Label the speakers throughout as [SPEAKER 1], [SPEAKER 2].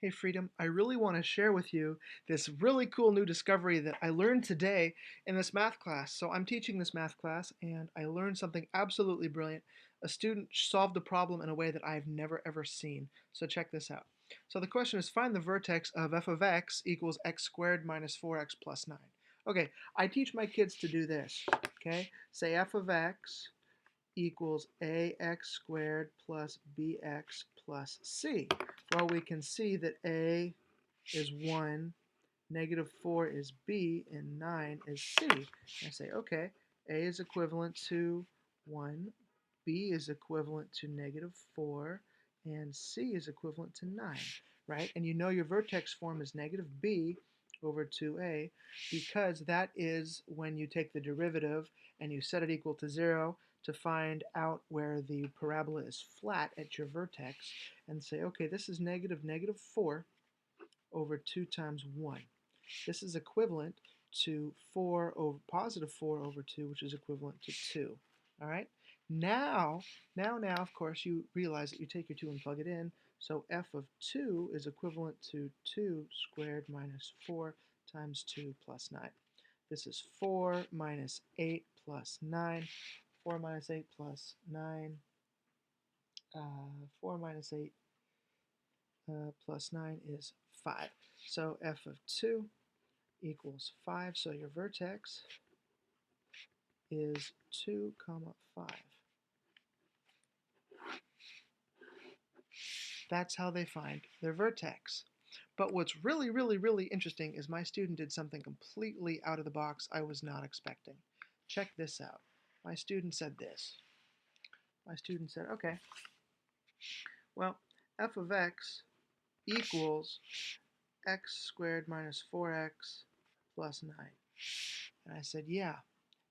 [SPEAKER 1] Hey Freedom, I really want to share with you this really cool new discovery that I learned today in this math class. So I'm teaching this math class and I learned something absolutely brilliant. A student solved a problem in a way that I've never ever seen. So check this out. So the question is find the vertex of f of x equals x squared minus 4x plus 9. Okay, I teach my kids to do this. Okay, say f of x equals ax squared plus bx plus c. Well, we can see that a is 1, negative 4 is b, and 9 is c. And I say, okay, a is equivalent to 1, b is equivalent to negative 4, and c is equivalent to 9, right? And you know your vertex form is negative b over 2a because that is when you take the derivative and you set it equal to 0 to find out where the parabola is flat at your vertex and say, okay, this is negative 4 over 2 times 1. This is equivalent to 4 over positive 4 over 2, which is equivalent to 2. All right? Now, of course, you realize that you take your 2 and plug it in. So f of 2 is equivalent to 2 squared minus 4 times 2 plus 9. This is 4 minus 8 plus 9. 4 minus 8 plus 9. 4 minus 8 plus 9 is 5. So f of 2 equals 5. So your vertex is 2 comma 5. That's how they find their vertex. But what's really, really, really interesting is my student did something completely out of the box I was not expecting. Check this out. My student said this. My student said, okay, well, f of x equals x squared minus 4x plus 9. And I said, yeah.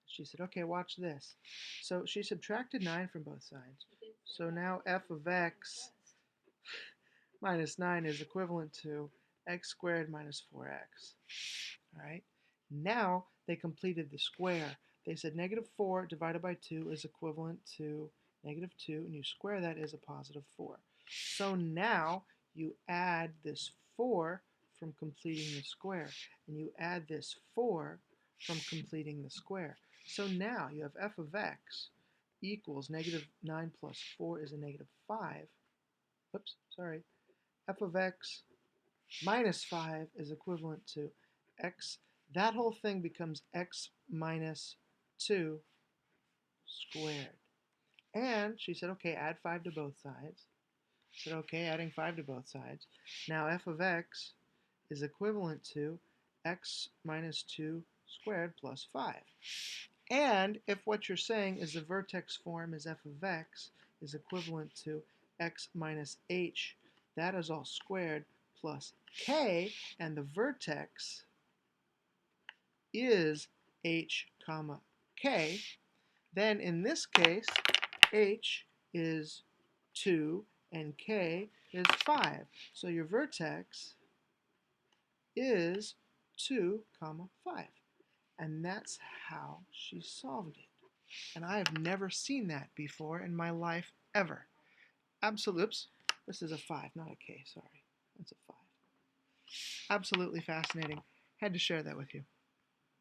[SPEAKER 1] She said, okay, watch this. So she subtracted 9 from both sides. So now f of x minus 9 is equivalent to x squared minus 4x. All right. Now they completed the square. They said negative 4 divided by 2 is equivalent to negative 2, and you square that as a positive 4. So now you add this 4 from completing the square, and you add this 4 from completing the square. So now you have f of x equals negative 9 plus 4 is a negative 5. Oops, sorry. F of x minus 5 is equivalent to x. That whole thing becomes x minus 2 squared. And she said, okay, add 5 to both sides. I said, okay, adding 5 to both sides. Now f of x is equivalent to x minus 2 squared plus 5. And if what you're saying is the vertex form is f of x is equivalent to x minus h, that is all squared plus k, and the vertex is h comma k, then in this case, h is 2 and k is 5. So your vertex is 2 comma 5. And that's how she solved it. And I have never seen that before in my life ever. Oops, this is a 5, not a k, sorry. That's a 5. Absolutely fascinating. Had to share that with you.